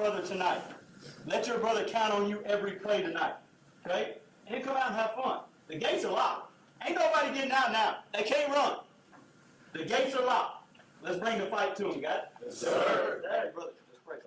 brother tonight. Let your brother count on you every play tonight. Okay? And then come out and have fun. The gates are locked. Ain't nobody getting out now. They can't run. The gates are locked. Let's bring the fight to them, guys. Yes, sir. Hey, brother. Let's pray.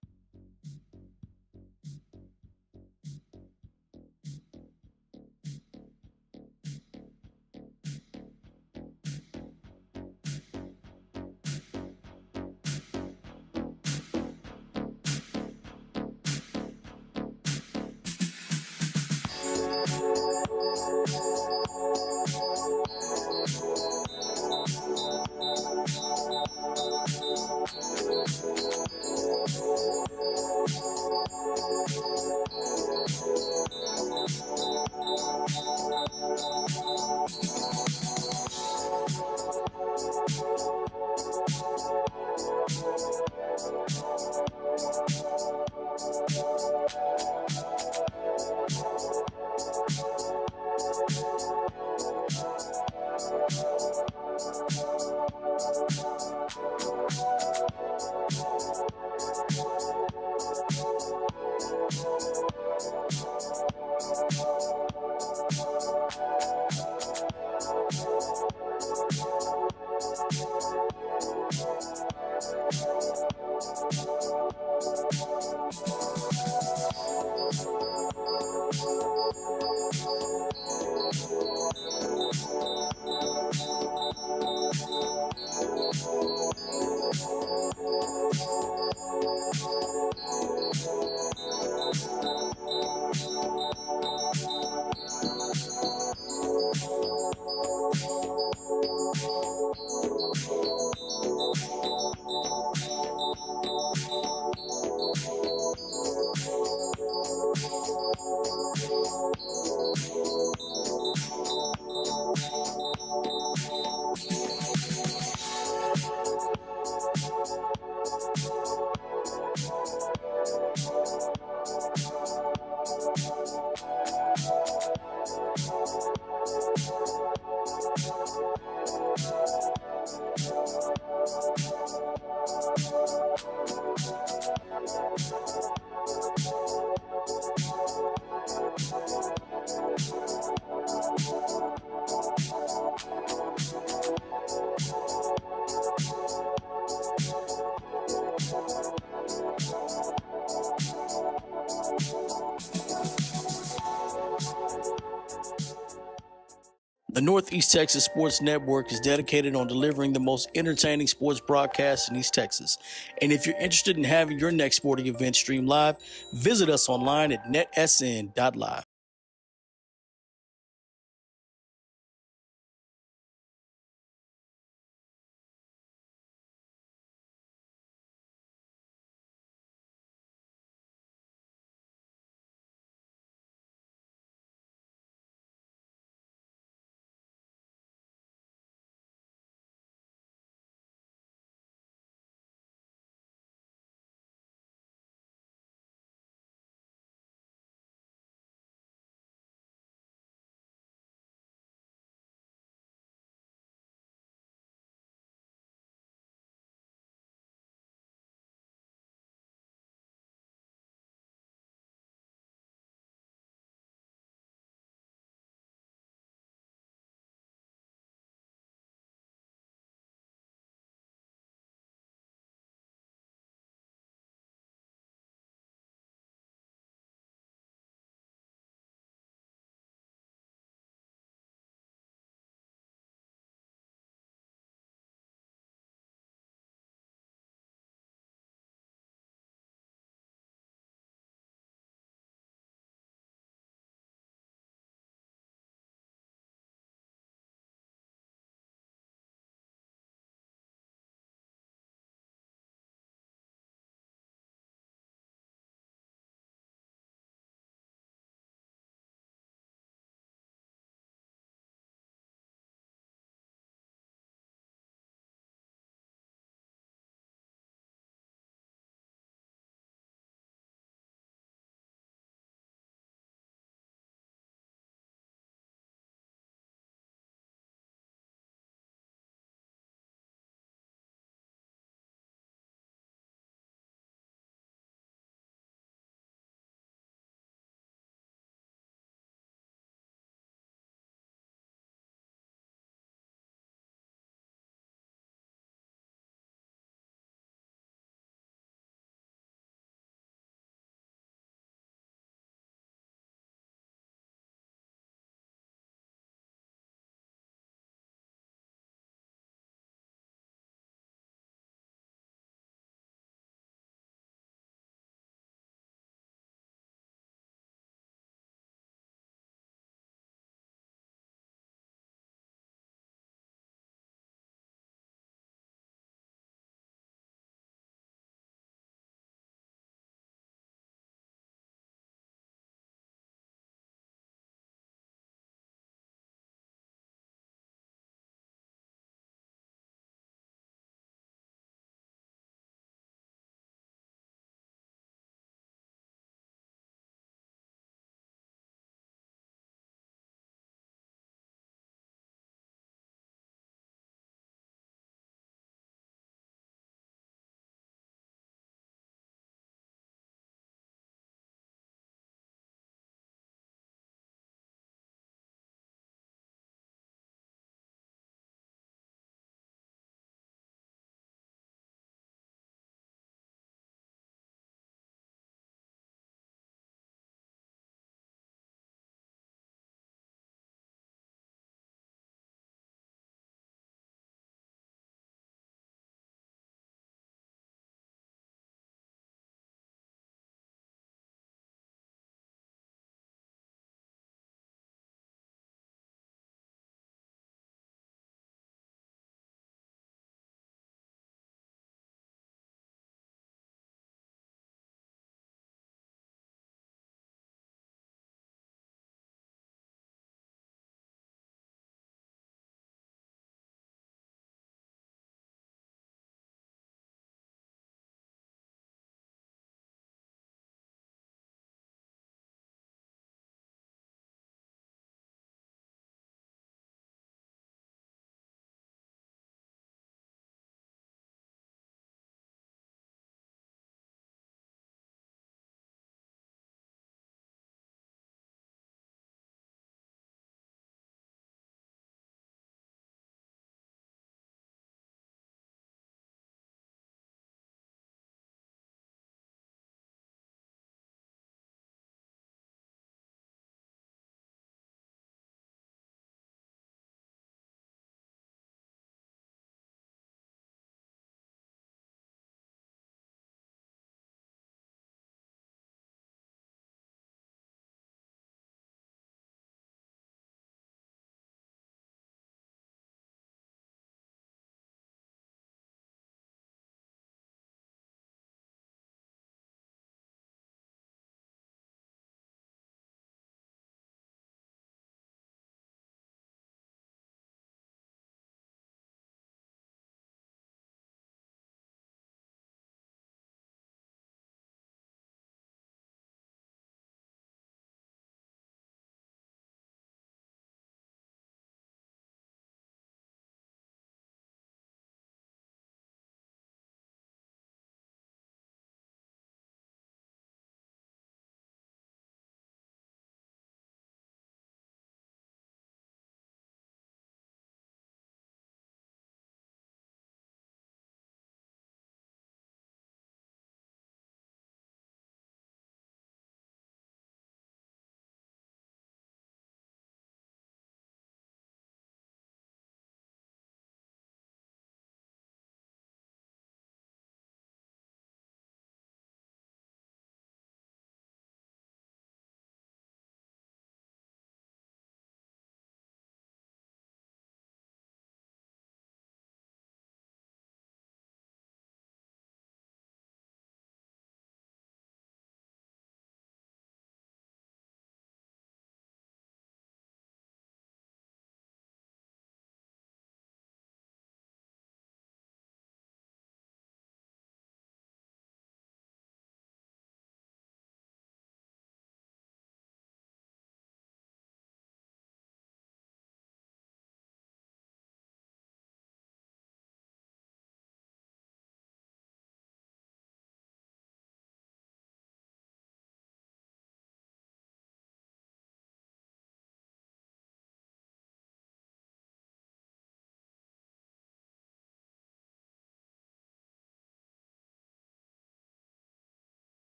The Northeast Texas Sports Network is dedicated on delivering the most entertaining sports broadcasts in East Texas. And if you're interested in having your next sporting event streamed live, visit us online at netsn.live.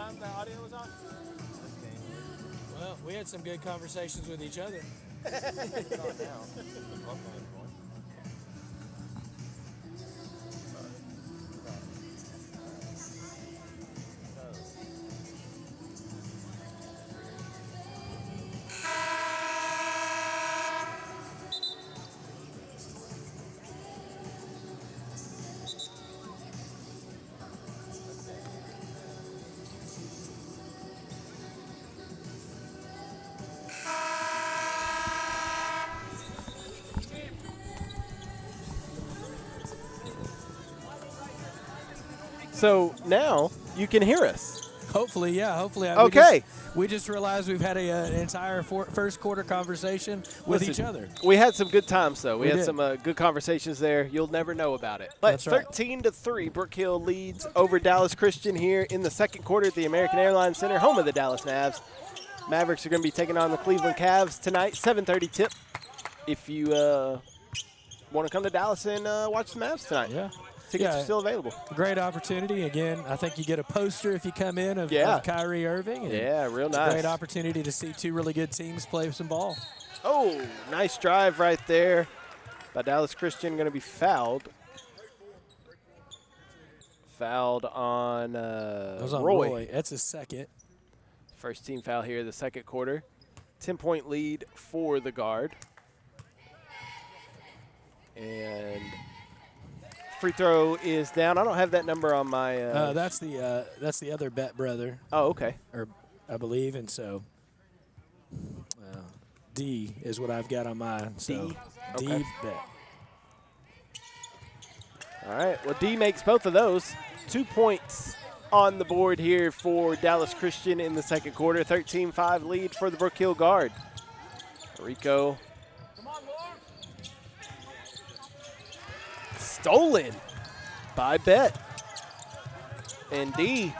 time the audio was off? Well, we had some good conversations with each other. It's on now. So now you can hear us. Hopefully, yeah. Hopefully. Okay. We just realized we've had an entire first quarter conversation with each other. We had some good times, though. We had did. some good conversations there. You'll never know about it. But That's right. 13-3, Brook Hill leads over Dallas Christian here in the second quarter at the American Airlines Center, home of the Dallas Mavs. Mavericks are going to be taking on the Cleveland Cavs tonight, 7:30 tip. If you want to come to Dallas and watch the Mavs tonight. Yeah. Tickets are still available. Great opportunity. Again, I think you get a poster if you come in of Kyrie Irving. Yeah, real nice. Great opportunity to see two really good teams play some ball. Oh, nice drive right there by Dallas Christian. Going to be fouled. Fouled on Roy. That's his second. First team foul here, the second quarter. 10-point lead for the guard. And free throw is down. I don't have that number on my. That's the other Bet brother. Oh, okay. Or I believe, and so D is what I've got on mine. So D? D Okay. Bet. All right. Well, D makes both of those. 2 points on the board here for Dallas Christian in the second quarter. 13-5 lead for the Brook Hill guard. Rico. Stolen by Bet. And D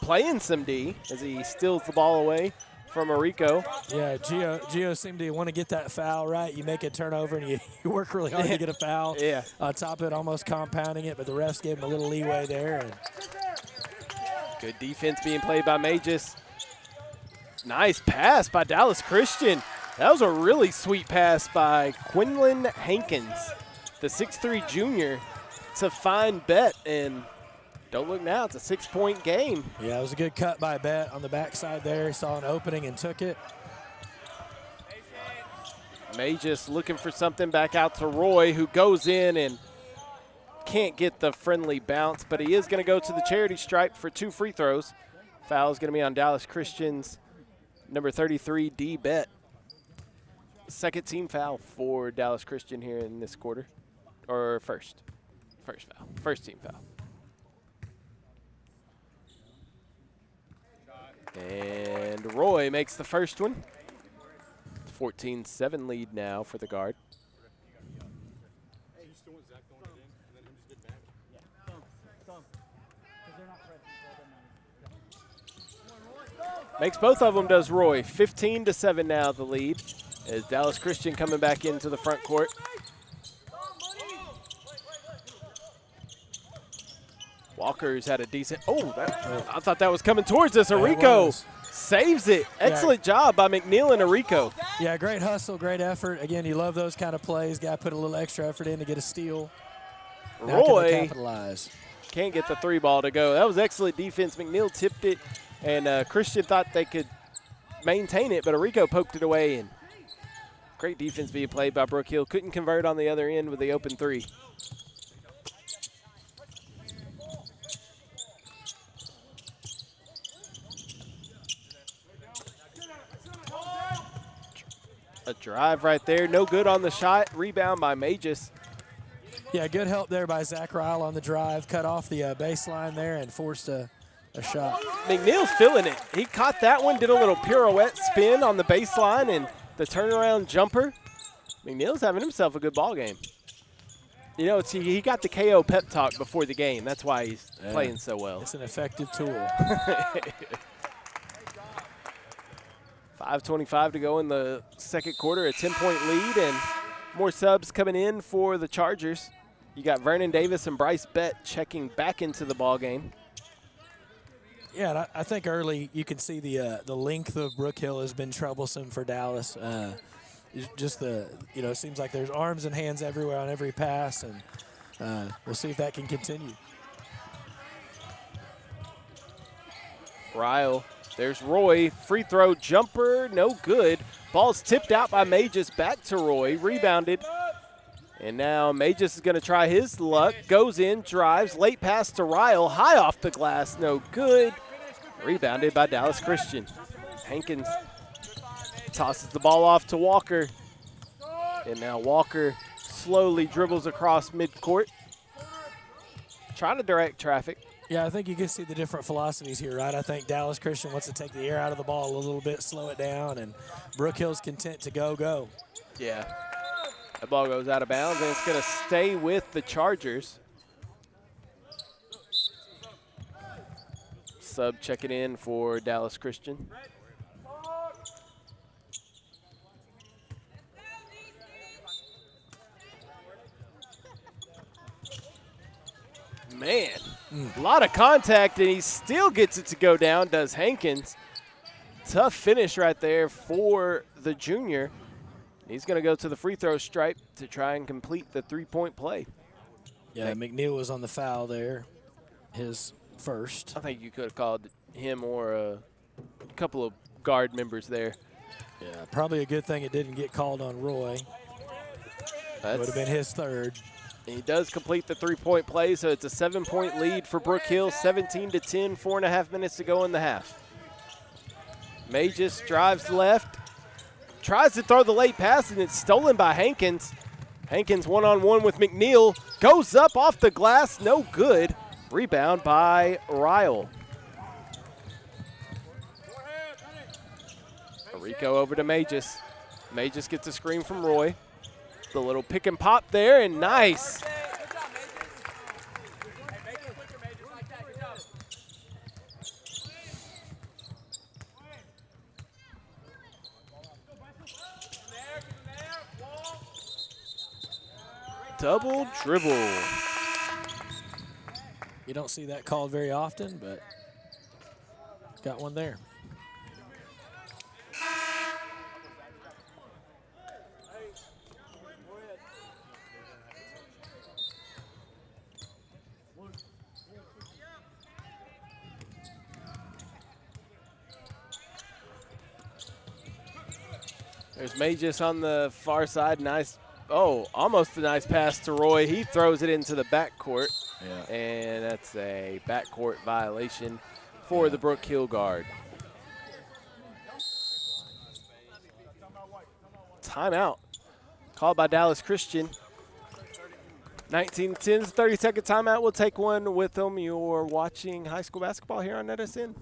playing some D as he steals the ball away from Rico. Yeah, Gio seemed to want to get that foul right. You make a turnover and you work really hard to get a foul. Yeah. On top of it, almost compounding it, but the refs gave him a little leeway there. And good defense being played by Magis. Nice pass by Dallas Christian. That was a really sweet pass by Quinlan Hankins, the 6'3 junior, to find Bet. And don't look now, it's a 6-point game. yeah, it was a good cut by Bet on the backside there. He saw an opening and took it. Magis looking for something back out to Roy, who goes in and can't get the friendly bounce, but he is going to go to the charity stripe for 2 free throws. Foul is going to be on Dallas Christian's number 33, D Bet. Second team foul for Dallas Christian here in this quarter. Or first foul. First team foul. And Roy makes the first one. 14-7 lead now for the guard. Makes both of them, does Roy. 15-7 now the lead as Dallas Christian coming back into the front court. Walker's had a decent, I thought that was coming towards us. Arico saves it. Excellent job by McNeil and Arico. Yeah, great hustle, great effort. Again, you love those kind of plays. Got to put a little extra effort in to get a steal. Now can they Roy capitalize? can't get the 3 ball to go. That was excellent defense. McNeil tipped it, and Christian thought they could maintain it, but Arico poked it away. And great defense being played by Brook Hill. Couldn't convert on the other end with the open 3. A drive right there. No good on the shot. Rebound by Magis. Yeah, good help there by Zach Ryle on the drive. Cut off the baseline there and forced a shot. McNeil's feeling it. He caught that one, did a little pirouette spin on the baseline, and the turnaround jumper. McNeil's having himself a good ball game. You know, he got the KO pep talk before the game. That's why he's playing so well. It's an effective tool. 5:25 to go in the second quarter, a 10-point lead, and more subs coming in for the Chargers. You got Vernon Davis and Bryce Bett checking back into the ball game. Yeah, and I think early you can see the length of Brook Hill has been troublesome for Dallas. Just it seems like there's arms and hands everywhere on every pass, and we'll see if that can continue. Ryle, there's Roy, free throw jumper, no good. Ball's tipped out by Magus, back to Roy, rebounded. And now Magus is going to try his luck, goes in, drives, late pass to Ryle, high off the glass, no good. Rebounded by Dallas Christian. Hankins tosses the ball off to Walker. And now Walker slowly dribbles across midcourt, trying to direct traffic. Yeah, I think you can see the different philosophies here, right? I think Dallas Christian wants to take the air out of the ball a little bit, slow it down, and Brook Hill's content to go. Yeah. The ball goes out of bounds, and it's going to stay with the Chargers. Sub checking in for Dallas Christian. Man, a lot of contact, and he still gets it to go down, does Hankins. Tough finish right there for the junior. He's going to go to the free throw stripe to try and complete the three-point play. Yeah, McNeil was on the foul there, his first. I think you could have called him or a couple of guard members there. Yeah, probably a good thing it didn't get called on Roy. That would have been his third. He does complete the three-point play, so it's a 7-point lead for Brook Hill, 17-10, 4.5 minutes to go in the half. Magus drives left, tries to throw the late pass, and it's stolen by Hankins. Hankins one-on-one with McNeil, goes up off the glass, no good. Rebound by Ryle. Rico over to Magus. Magus gets a screen from Roy. The little pick and pop there, and nice. Double dribble. You don't see that called very often, but got one there. There's Magus on the far side. Nice, almost a nice pass to Roy. He throws it into the backcourt. Yeah. And that's a backcourt violation for the Brook Hill guard. Timeout called by Dallas Christian. 19-10, 30-second timeout. We'll take one with them. You're watching high school basketball here on NSN.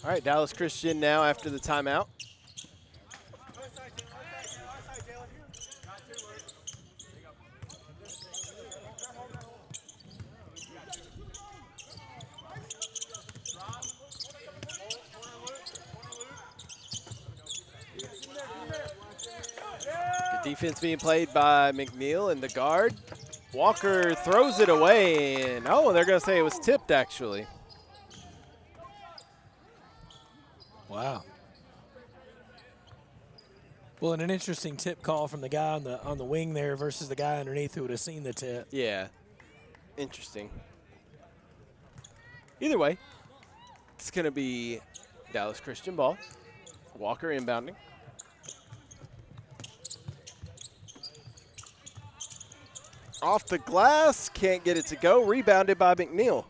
All right, Dallas Christian now after the timeout. Good defense being played by McNeil and the guard. Walker throws it away, and they're going to say it was tipped actually. Wow. Well, and an interesting tip call from the guy on the wing there versus the guy underneath who would have seen the tip. Yeah, interesting. Either way, it's going to be Dallas Christian ball. Walker inbounding. Off the glass, can't get it to go. Rebounded by McNeil.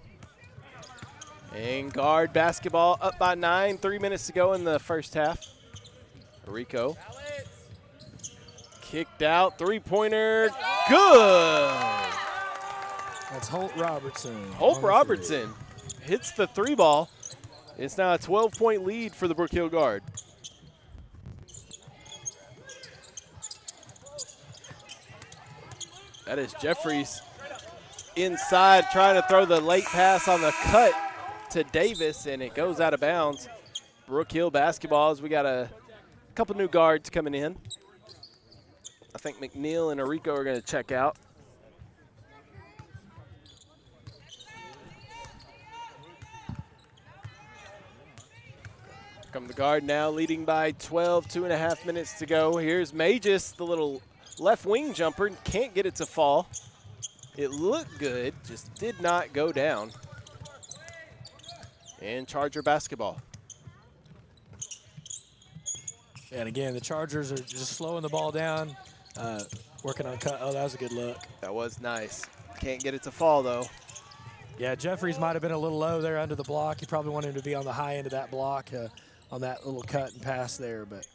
And guard basketball up by 9, 3 minutes to go in the first half. Rico. Kicked out, three-pointer, good. That's Holt Robertson. Holt Robertson hits the three ball. It's now a 12-point lead for the Brook Hill guard. That is Jeffries inside trying to throw the late pass on the cut to Davis, and it goes out of bounds. Brook Hill basketball as we got a couple new guards coming in. I think McNeil and Arico are going to check out. Come the guard now, leading by 12, 2.5 minutes to go. Here's Magis, the little left wing jumper, can't get it to fall. It looked good, just did not go down. And Charger basketball. And again, the Chargers are just slowing the ball down, working on cut. Oh, that was a good look. That was nice. Can't get it to fall, though. Yeah, Jeffries might have been a little low there under the block. You probably wanted him to be on the high end of that block on that little cut and pass there. But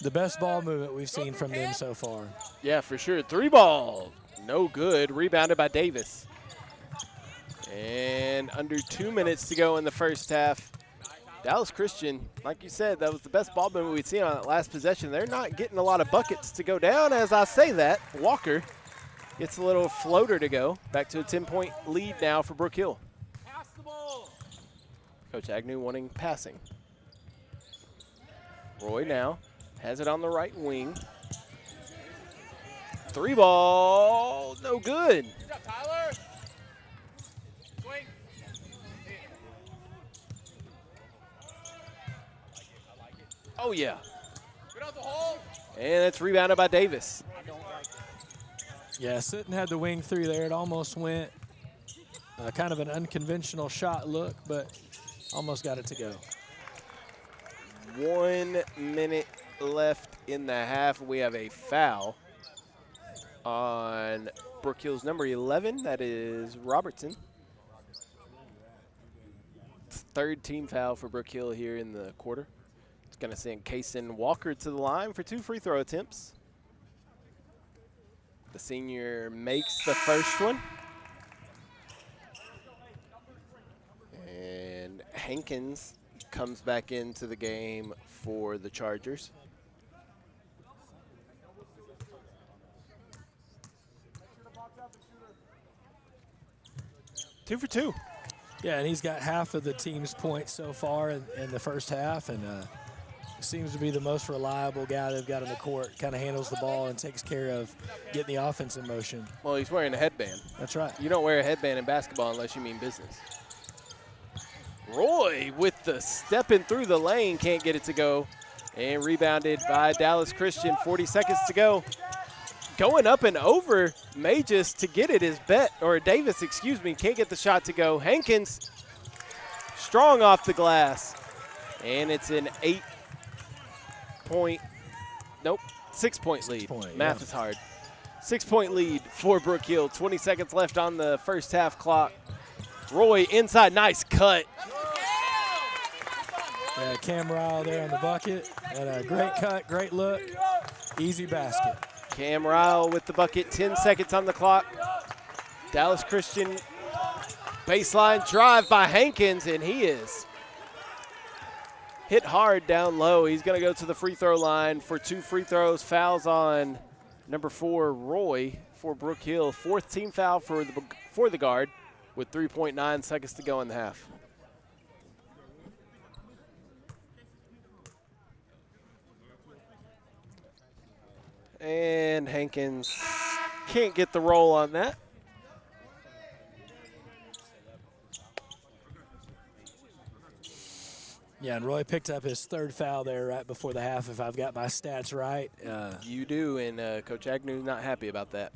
the best ball movement we've seen from them so far. Yeah, for sure. Three ball, no good. Rebounded by Davis. And under 2 minutes to go in the first half. Dallas Christian, like you said, that was the best ball movement we'd seen on that last possession. They're not getting a lot of buckets to go down. As I say that, Walker gets a little floater to go. Back to a 10-point lead now for Brook Hill. Coach Agnew wanting passing. Roy now has it on the right wing. Three ball, no good. Good job, Tyler. Swing. Oh, yeah. Good off the hole. And it's rebounded by Davis. Yeah, Sitton had the wing through there. It almost went kind of an unconventional shot look, but almost got it to go. 1 minute left in the half. We have a foul on Brook Hill's number 11. That is Robertson. Third team foul for Brook Hill here in the quarter. It's going to send Kaysen Walker to the line for 2 free throw attempts. The senior makes the first one. And Hankins comes back into the game for the Chargers. Two for two. Yeah, and he's got half of the team's points so far in the first half, and seems to be the most reliable guy they've got on the court. Kind of handles the ball and takes care of getting the offense in motion. Well, he's wearing a headband. That's right. You don't wear a headband in basketball unless you mean business. Roy with the stepping through the lane, can't get it to go. And rebounded by Dallas Christian, 40 seconds to go. Going up and over Magis to get it is Davis, excuse me, can't get the shot to go. Hankins, strong off the glass. And it's an 6-point lead. Math is hard. 6-point lead for Brook Hill. 20 seconds left on the first half clock. Roy inside, nice cut. Yeah, Cam Ryle there on the bucket. And a great cut, great look, easy basket. Cam Ryle with the bucket, 10 seconds on the clock. Dallas Christian baseline drive by Hankins, and he is hit hard down low. He's going to go to the free throw line for 2 free throws. Fouls on number 4, Roy, for Brook Hill. 4th team foul for the guard with 3.9 seconds to go in the half. And Hankins can't get the roll on that. Yeah, and Roy picked up his 3rd foul there right before the half, if I've got my stats right. You do, and Coach Agnew's not happy about that.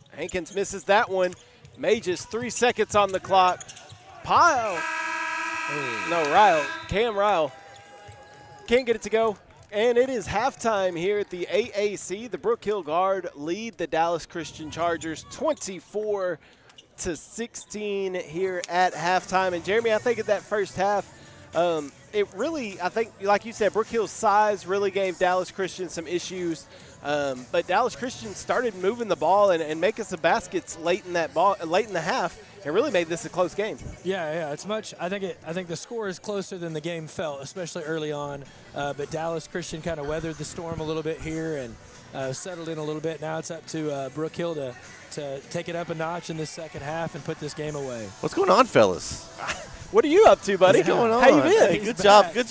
Hankins misses that one. Magis, 3 seconds on the clock. Ryle. Cam Ryle. Can't get it to go. And it is halftime here at the AAC. The Brook Hill Guard lead the Dallas Christian Chargers 24-16 here at halftime. And Jeremy, I think at that first half, it really, I think, like you said, Brook Hill's size really gave Dallas Christian some issues. But Dallas Christian started moving the ball and making some baskets late in the half. It really made this a close game. Yeah, it's much. I think the score is closer than the game felt, especially early on. But Dallas Christian kind of weathered the storm a little bit here and settled in a little bit. Now it's up to Brook Hill to take it up a notch in this second half and put this game away. What's going on, fellas? What are you up to, buddy? What's going on? How you been? Hey, good job, you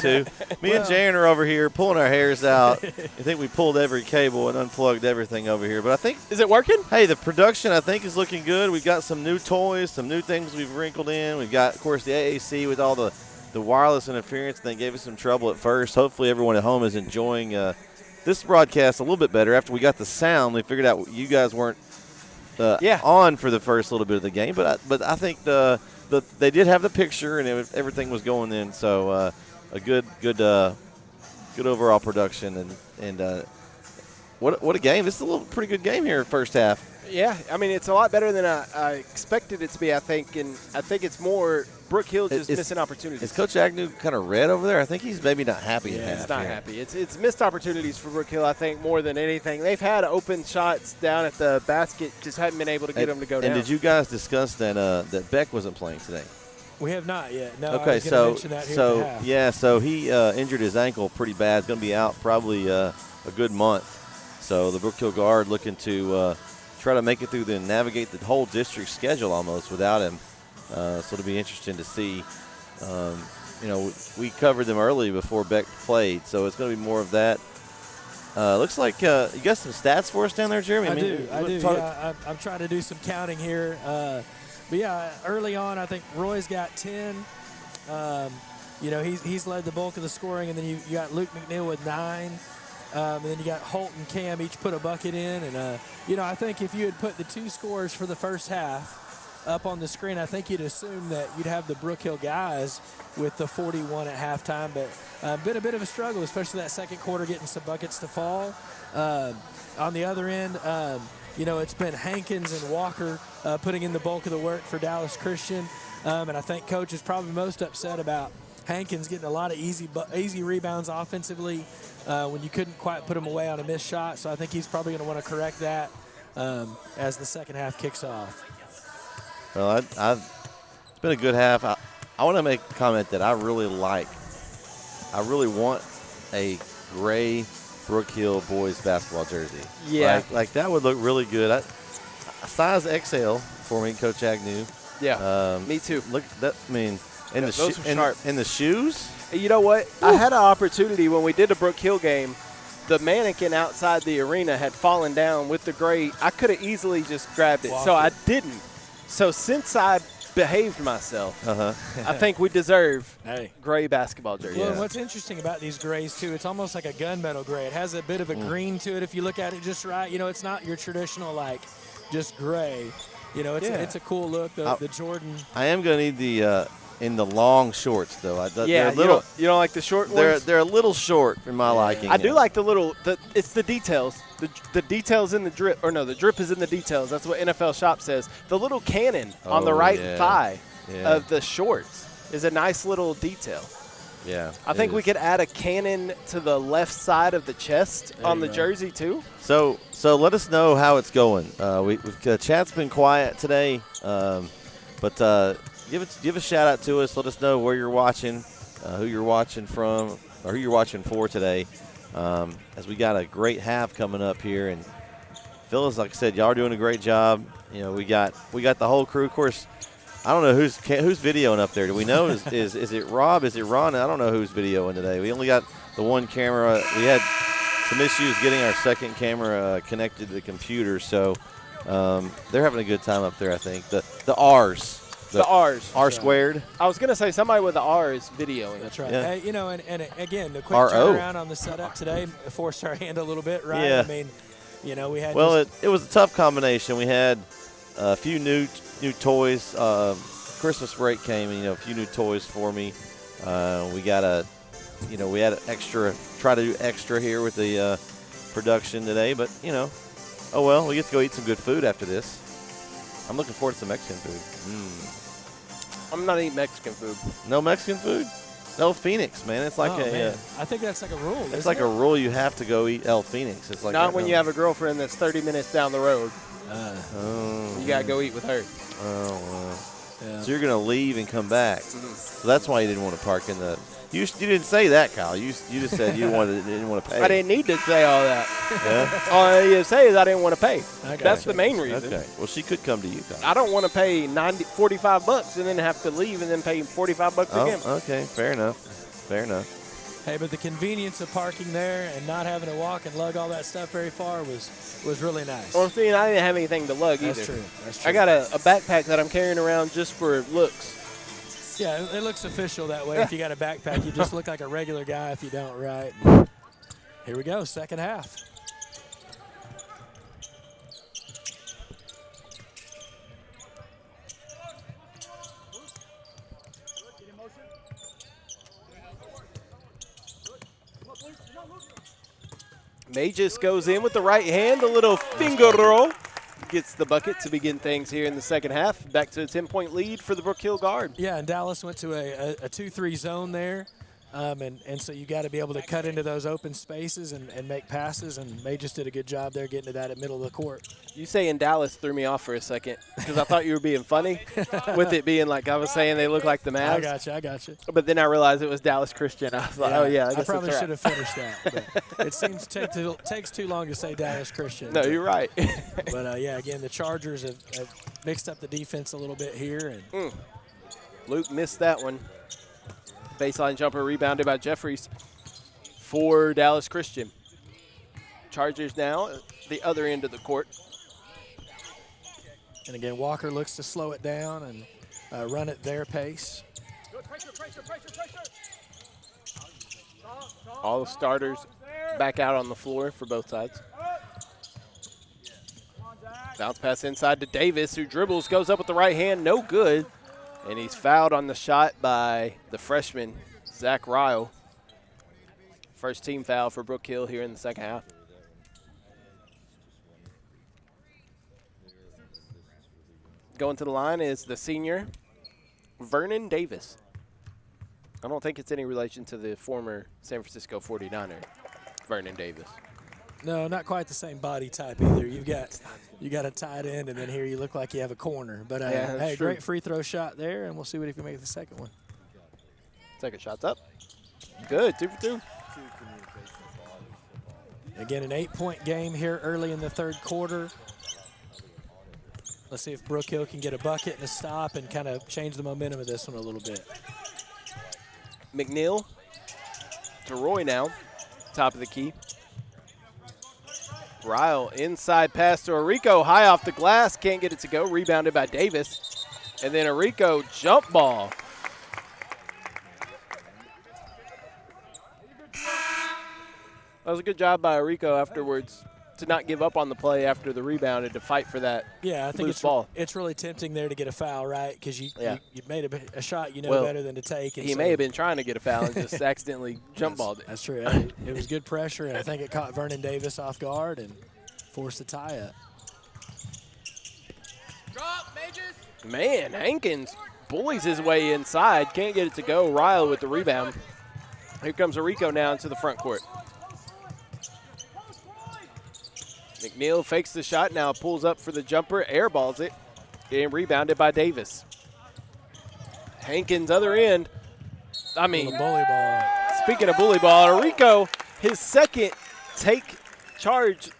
two. Me and Jaren are over here pulling our hairs out. I think we pulled every cable and unplugged everything over here. But I think, is it working? hey, the production I think is looking good. We've got some new toys, some new things we've wrinkled in. We've got, of course, the AAC with all the wireless interference. They gave us some trouble at first. Hopefully everyone at home is enjoying this broadcast a little bit better. After we got the sound, we figured out you guys weren't on for the first little bit of the game. But I think they did have the picture and everything was going in. So a good overall production and what a game! This is a pretty good game here first half. Yeah, I mean it's a lot better than I expected it to be. I think, and I think it's more Brook Hill just missing opportunities. Is Coach Agnew kind of red over there? I think he's maybe not happy. Yeah, he's not happy. It's missed opportunities for Brook Hill. I think more than anything, they've had open shots down at the basket, just haven't been able to get them to go down. And did you guys discuss that Beck wasn't playing today? We have not yet. No. Okay, so at the half. So he injured his ankle pretty bad. He's going to be out probably a good month. So the Brook Hill Guard looking to try to make it through and navigate the whole district schedule almost without him. So it'll be interesting to see. We covered them early before Beck played, so it's going to be more of that. Looks like you got some stats for us down there, Jeremy. I do. Yeah, I'm trying to do some counting here. But yeah, early on, I think Roy's got 10. He's led the bulk of the scoring, and then you got Luke McNeil with 9. And then you got Holt and Cam each put a bucket in. And, I think if you had put the two scores for the first half up on the screen, I think you'd assume that you'd have the Brook Hill guys with the 41 at halftime. But been a bit of a struggle, especially that second quarter, getting some buckets to fall. On the other end, it's been Hankins and Walker putting in the bulk of the work for Dallas Christian. And I think Coach is probably most upset about Hankins getting a lot of easy rebounds offensively when you couldn't quite put him away on a missed shot. So I think he's probably going to want to correct that as the second half kicks off. Well, it's been a good half. I want to make a comment that I really want a gray Brook Hill boys basketball jersey. Yeah. Like that would look really good. Size XL for me, Coach Agnew. Yeah, me too. Look, and those are sharp. And the shoes. You know what? Ooh. I had an opportunity when we did a Brook Hill game. The mannequin outside the arena had fallen down with the gray. I could have easily just grabbed it, I didn't. So since I behaved myself, I think we deserve gray basketball jerseys. Well, and what's interesting about these grays, too, it's almost like a gunmetal gray. It has a bit of a green to it if you look at it just right. It's not your traditional, just gray. It's a cool look, the Jordan. I am going to need the in the long shorts, though. You don't like the short ones? They're a little short for my liking. I do like the little – it's the details. The details in the drip – or no, the drip is in the details. That's what NFL Shop says. The little cannon on the right thigh of the shorts is a nice little detail. Yeah. I think we could add a cannon to the left side of the chest on the jersey too. So let us know how it's going. Chat's been quiet today, but give a shout out to us. Let us know where you're watching, who you're watching from, or who you're watching for today. As we got a great half coming up here, and fellas, like I said, y'all are doing a great job. We got the whole crew. Of course, I don't know who's videoing up there. Do we know? Is it Rob? Is it Ron? I don't know who's videoing today. We only got the one camera. We had some issues getting our second camera connected to the computer, so they're having a good time up there. I think the R's. The R's. R squared. I was going to say somebody with the R is videoing. That's right. Yeah. And again, the quick R-O. turnaround on the setup today forced our hand a little bit, right? Yeah. I mean, we had. Well, it was a tough combination. We had a few new toys. Christmas break came, and a few new toys for me. We got we had extra try to do extra here with the production today, but, you know, oh well, we get to go eat some good food after this. I'm looking forward to some Mexican food. I'm not eating Mexican food. No Mexican food? El Phoenix, man. It's like man. I think that's like a rule. it's like a rule you have to go eat El Phoenix. It's like Not when you have a girlfriend that's 30 minutes down the road. You got to go eat with her. Oh, well. Yeah. So you're going to leave and come back. So that's why you didn't want to park in the – you didn't say that, Kyle. You just said you didn't want to pay. I didn't need to say all that. Yeah? All I need to say is I didn't want to pay. That's you. the main reason. Okay. Well, she could come to you, Kyle. I don't want to pay $45 and then have to leave and then pay $45 again. Okay. Fair enough. Hey, but the convenience of parking there and not having to walk and lug all that stuff very far was really nice. Well, see, I didn't have anything to lug either. That's true. I got a backpack that I'm carrying around just for looks. Yeah, it looks official that way. If you got a backpack, you just look like a regular guy if you don't, right? Here we go, second half. May just goes in with the right hand, a little finger roll. Gets the bucket to begin things here in the second half. Back to a 10-point lead for the Brook Hill Guard. Yeah, and Dallas went to a 2-3 zone there. And so you got to be able to cut into those open spaces and make passes, and May just did a good job there getting to that at middle of the court. You saying Dallas threw me off for a second because I thought you were being funny with it being like I was saying they look like the Mavs. I got you. But then I realized it was Dallas Christian. I was like, oh, yeah, I guess probably that's should right. have finished that. But it seems takes too long to say Dallas Christian. No, you're right. But, yeah, again, the Chargers have mixed up the defense a little bit here. And Luke missed that one. Baseline jumper rebounded by Jeffries for Dallas Christian. Chargers now at the other end of the court. And again, Walker looks to slow it down and run at their pace. All the starters back out on the floor for both sides. Bounce pass inside to Davis, who dribbles, goes up with the right hand, no good. And he's fouled on the shot by the freshman, Zach Ryle. First team foul for Brook Hill here in the second half. Going to the line is the senior, Vernon Davis. I don't think it's any relation to the former San Francisco 49er, Vernon Davis. No, not quite the same body type either. You got a tight end, and then here you look like you have a corner. But hey, true. great free throw shot there, and we'll see what he can make the second one. Second shot's up. Good, 2 for 2. Again, an 8-point game here early in the third quarter. Let's see if Brook Hill can get a bucket and a stop and kind of change the momentum of this one a little bit. McNeil to Roy now, top of the key. Ryle inside pass to Arico, high off the glass, can't get it to go, rebounded by Davis. And then Arico jump ball. That was a good job by Arico afterwards to not give up on the play after the rebound and to fight for that I think loose ball. It's really tempting there to get a foul, right? Because you made a shot you know Well, better than to take. And He may have been trying to get a foul and just accidentally jump balled it. That's true. It was good pressure, and I think it caught Vernon Davis off guard and forced the tie-up. Drop, Mages. Man, Hankins bullies his way inside. Can't get it to go. Ryle with the rebound. Here comes Arico now into the front court. McNeil fakes the shot, now pulls up for the jumper, airballs it, and rebounded by Davis. Hankins other end. I mean, bully ball. Speaking of bully ball, Arico, his second take charge.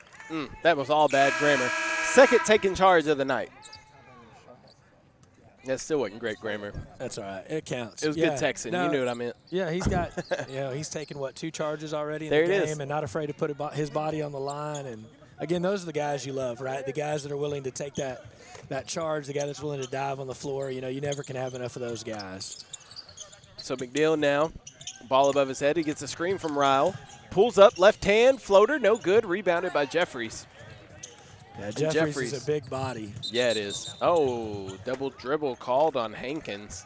That was all bad grammar. Second taking charge of the night. That still wasn't great grammar. That's all right. It counts. It was good Texan. You knew what I meant. Yeah, he's got, he's taken, 2 charges already in There the it game is. and not afraid to put his body on the line. And, again, those are the guys you love, right? The guys that are willing to take that charge, the guy that's willing to dive on the floor. You never can have enough of those guys. So McNeil now, ball above his head. He gets a screen from Ryle. Pulls up, left hand, floater, no good. Rebounded by Jeffries. Yeah, Jeffries is a big body. Yeah, it is. Oh, double dribble called on Hankins.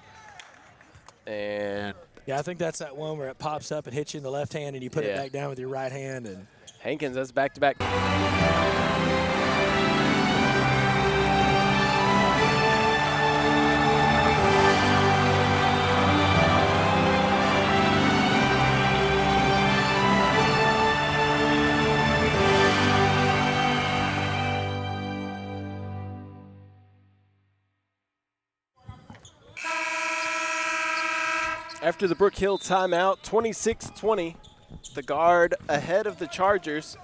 And Yeah, I think that's that one where it pops up and hits you in the left hand, and you put it Yeah. back down with your right hand. And Hankins, that's back-to-back. After the Brook Hill timeout, 26-20, the Guard ahead of the Chargers.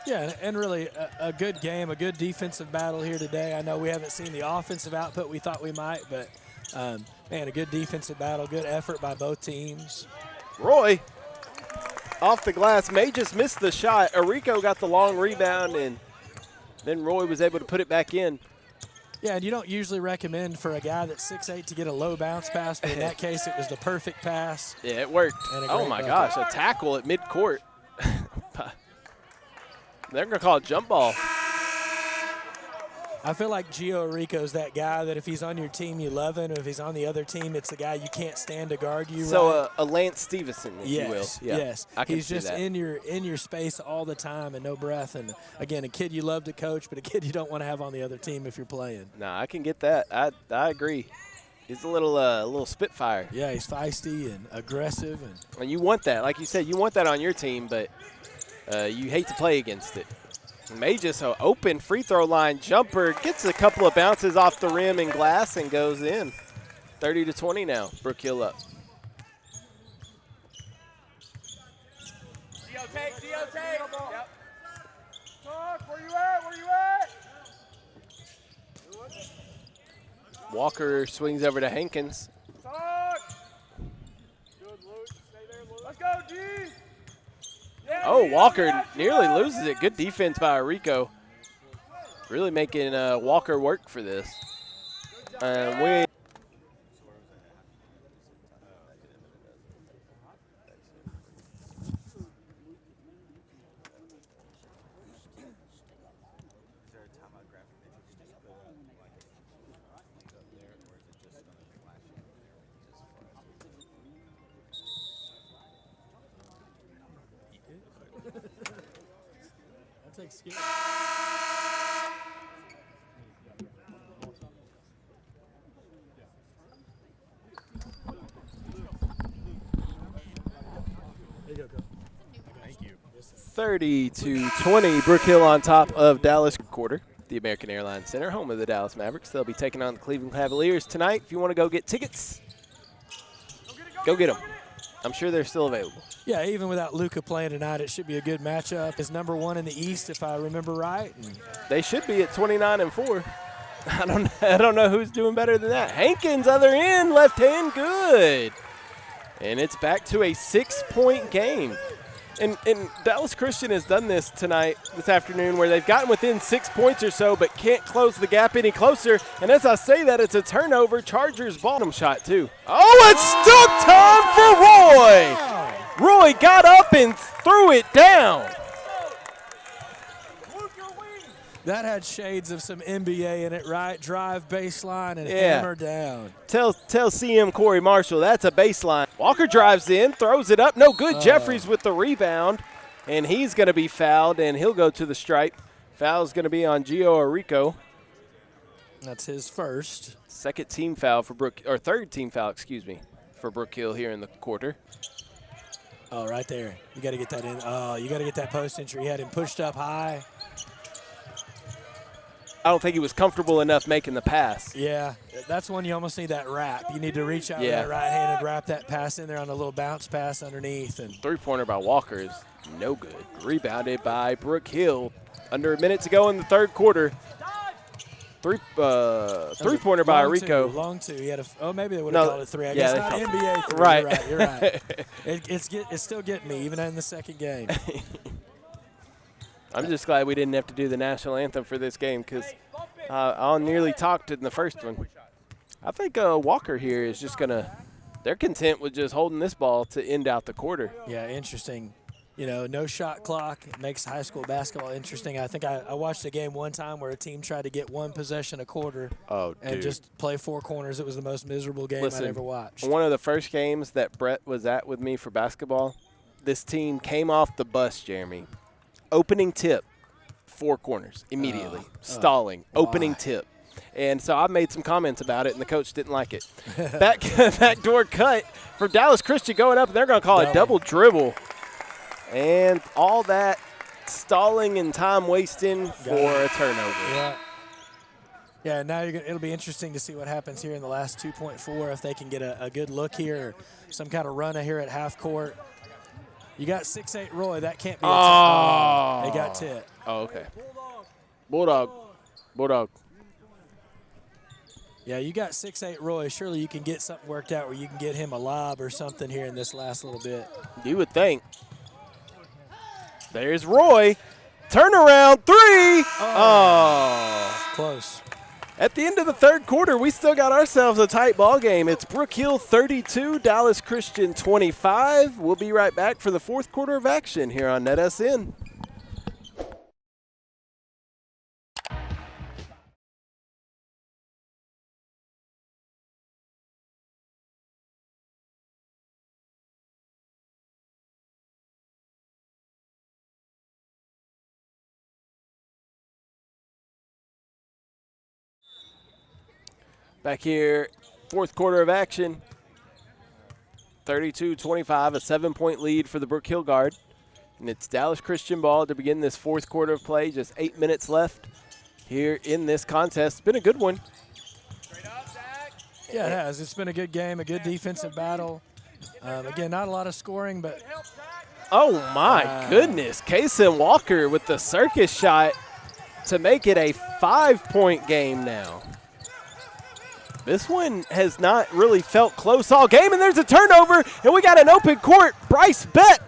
yeah, and really a good game, a good defensive battle here today. I know we haven't seen the offensive output we thought we might, but, man, a good defensive battle, good effort by both teams. Roy off the glass, may just miss the shot. Arico got the long rebound, and then Roy was able to put it back in. Yeah, and you don't usually recommend for a guy that's 6'8" to get a low bounce pass, but in that case, it was the perfect pass. Yeah, it worked. And a Oh, great my bucket. gosh, a tackle at midcourt. They're going to call it jump ball. I feel like Gio Rico's that guy that if he's on your team, you love him. If he's on the other team, it's the guy you can't stand to guard you. So right? a Lance Stevenson, if you will. Yes, Yeah, yes. I can He's see just that. in your space all the time and no breath. And again, a kid you love to coach, but a kid you don't want to have on the other team if you're playing. No, I can get that. I agree. He's a little spitfire. Yeah, he's feisty and aggressive, And you want that. Like you said, you want that on your team, but you hate to play against it. May just an open free throw line jumper, gets a couple of bounces off the rim and glass and goes in. 30-20 now, Brook Hill up. Dio take. Yep. Talk, where you at? Walker swings over to Hankins. Talk. Good, Luke. Stay there, Luke. Let's go, D. Yeah, Oh, D, Walker yeah, nearly yeah. loses it. Good defense by Arico. Really making Walker work for this. We. I'll take skill. There you go, Coach. Thank you. 30-20, Brook Hill on top of Dallas quarter. The American Airlines Center, home of the Dallas Mavericks. They'll be taking on the Cleveland Cavaliers tonight. If you want to go get tickets, go get them. I'm sure they're still available. Yeah, even without Luka playing tonight, it should be a good matchup. It's #1 in the East, if I remember right. And They should be at 29-4. I don't know who's doing better than that. Hankins, other end, left hand, good. And it's back to a 6-point game. And Dallas Christian has done this this afternoon, where they've gotten within 6 points or so, but can't close the gap any closer. And as I say that, it's a turnover. Chargers bottom shot, too. Oh, it's still time for Roy. Roy got up and threw it down. that had shades of some NBA in it, right? Drive baseline and Yeah. hammer down. Tell CM Corey Marshall that's a baseline. Walker drives in, throws it up. No good. Jeffries with the rebound, and he's going to be fouled, and he'll go to the stripe. Foul's going to be on Gio Arico. That's his first. Second team foul for Brook, or third team foul, excuse me, for Brook Hill here in the quarter. Oh, right there. You got to get that in. Oh, you got to get that post entry. He had him pushed up high. I don't think he was comfortable enough making the pass. Yeah, that's one you almost need that wrap. You need to reach out with Yeah. that right hand and wrap that pass in there on a little bounce pass underneath. And Three-pointer by Walker is no good. Rebounded by Brook Hill. Under a minute to go in the third quarter. Three-pointer by long Arico. Two, long two. He had maybe they would have No, called it three. I yeah, guess they not called it NBA three. Right. You're right. It's still getting me, even in the second game. I'm just glad we didn't have to do the national anthem for this game, because I nearly talked in the first one. I think Walker here is just going to – they're content with just holding this ball to end out the quarter. Yeah, interesting. no shot clock. It makes high school basketball interesting. I think I watched a game one time where a team tried to get one possession a quarter and just play 4 corners. It was the most miserable game I'd ever watched. One of the first games that Brett was at with me for basketball, this team came off the bus, Jeremy. Opening tip, 4 corners immediately. Stalling, opening tip. And so I made some comments about it, and the coach didn't like it. Backdoor cut for Dallas Christian going up, and they're going to call it double dribble. And all that stalling and time wasting for a turnover. Yeah, now it'll be interesting to see what happens here in the last 2.4, if they can get a good look here, or some kind of run here at half court. You got 6'8" Roy. That can't be a tip. They got tip. Oh, okay. Bulldog. Yeah, you got 6'8" Roy. Surely you can get something worked out where you can get him a lob or something here in this last little bit. You would think. There's Roy. Turnaround 3. Oh. Close. At the end of the third quarter, we still got ourselves a tight ball game. It's Brook Hill 32, Dallas Christian 25. We'll be right back for the fourth quarter of action here on NetSN. Back here, fourth quarter of action. 32-25, a 7-point lead for the Brook Hill Guard. And it's Dallas Christian ball to begin this fourth quarter of play. Just 8 minutes left here in this contest. It's been a good one. Yeah, it has. It's been a good game, a good defensive battle. Again, not a lot of scoring, but. Oh, my goodness. Kason Walker with the circus shot to make it a 5-point game now. This one has not really felt close all game, and there's a turnover, and we got an open court. Bryce Bett.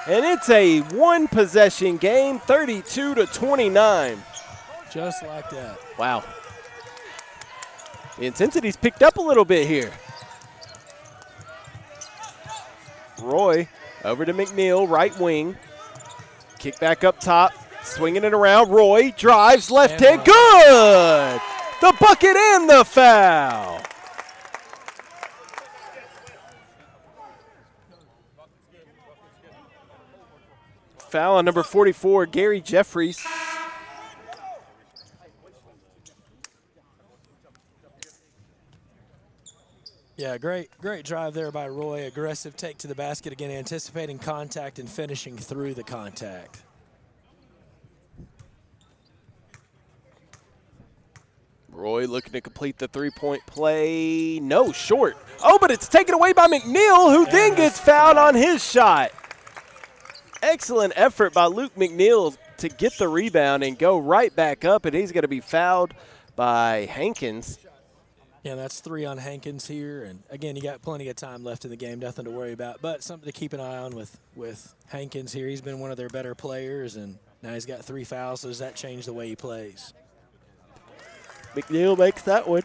And it's a one-possession game, 32-29. Just like that. Wow. The intensity's picked up a little bit here. Roy over to McNeil, right wing. Kick back up top, swinging it around. Roy drives, left hand, good! The bucket and the foul. Foul on number 44, Gary Jeffries. Yeah, great drive there by Roy. Aggressive take to the basket, again, anticipating contact and finishing through the contact. Roy looking to complete the three-point play. No, short. Oh, but it's taken away by McNeil, who then gets fouled on his shot. Excellent effort by Luke McNeil to get the rebound and go right back up, and he's going to be fouled by Hankins. Yeah, that's 3 on Hankins here. And, again, you got plenty of time left in the game, nothing to worry about. But something to keep an eye on with Hankins here. He's been one of their better players, and now he's got 3 fouls, so does that change the way he plays? McNeil makes that one.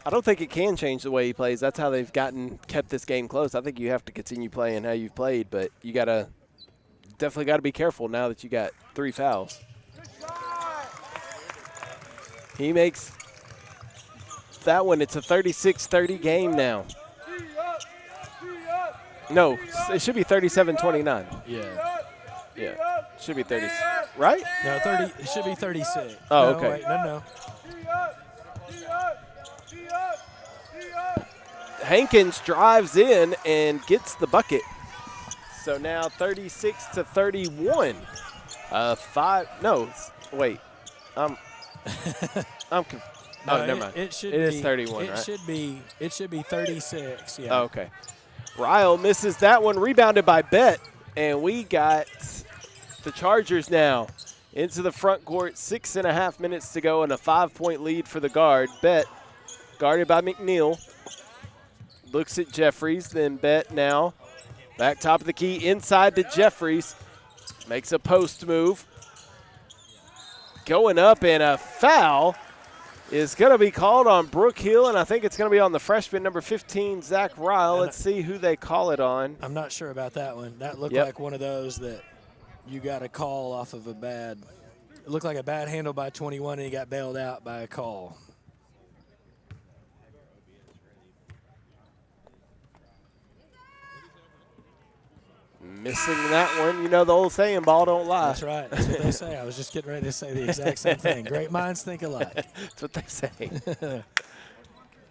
I don't think it can change the way he plays. That's how they've kept this game close. I think you have to continue playing how you've played, but you definitely got to be careful now that you got 3 fouls. He makes that one. It's a 36-30 game now. No, it should be 37-29. Yeah. Yeah, should be 30, right? No, 30. It should be 36. Oh, no, okay. Wait, no. Hankins drives in and gets the bucket. So now 36-31. Never mind. It is 31, right? It should be 36. Yeah. Oh, okay. Ryle misses that one, rebounded by Bett, and we got the Chargers now into the front court. 6.5 minutes to go and a 5-point lead for the guard. Bett guarded by McNeil. Looks at Jeffries, then Bett now. Back top of the key, inside to Jeffries. Makes a post move. Going up and a foul is going to be called on Brook Hill, and I think it's going to be on the freshman number 15, Zach Ryle. Let's see who they call it on. I'm not sure about that one. That looked like one of those that you got a call off of a bad – it looked like a bad handle by 21, and he got bailed out by a call. Missing that one. You know the old saying, ball don't lie. That's right. That's what they say. I was just getting ready to say the exact same thing. Great minds think alike. That's what they say.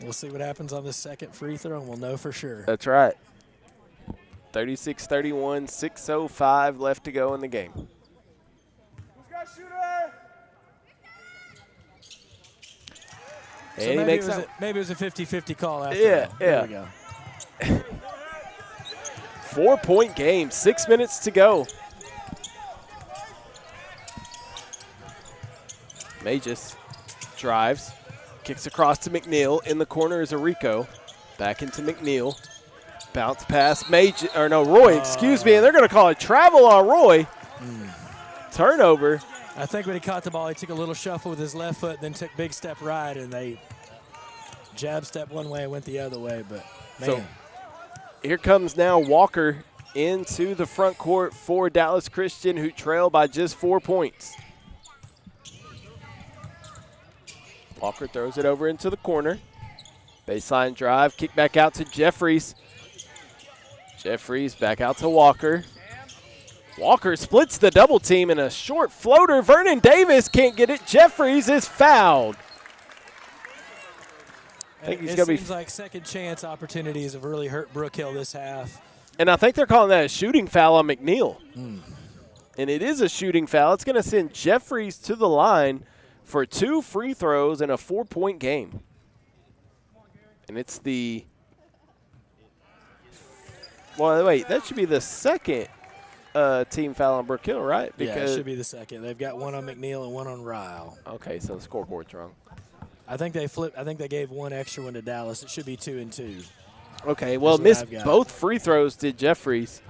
We'll see what happens on this second free throw, and we'll know for sure. That's right. 36-31, 6:05 left to go in the game. Who's got shooter? So And he maybe, makes maybe it was a 50-50 call after Yeah, all. yeah. There we go. 4-point game, 6 minutes to go. Magis drives, kicks across to McNeil. In the corner is Arico. Back into McNeil. Bounce pass, Roy, excuse me, and they're going to call it travel on Roy. Turnover. I think when he caught the ball, he took a little shuffle with his left foot, then took big step right, and they jab step one way and went the other way. But, man. So here comes now Walker into the front court for Dallas Christian, who trail by just 4 points. Walker throws it over into the corner. Baseline drive, kick back out to Jeffries. Jeffries back out to Walker. Walker splits the double team in a short floater. Vernon Davis can't get it. Jeffries is fouled. I think he's it going to seems like second chance opportunities have really hurt Brook Hill this half. And I think they're calling that a shooting foul on McNeil. And it is a shooting foul. It's going to send Jeffries to the line for 2 free throws in a 4-point game. And it's the – well, wait, that should be the second team foul on Brook Hill, right? Yeah, it should be the second. They've got one on McNeil and one on Ryle. Okay, so the scoreboard's wrong. I think they flipped. I think they gave one extra one to Dallas. It should be 2 and 2. Okay, well, missed both free throws did Jeffries.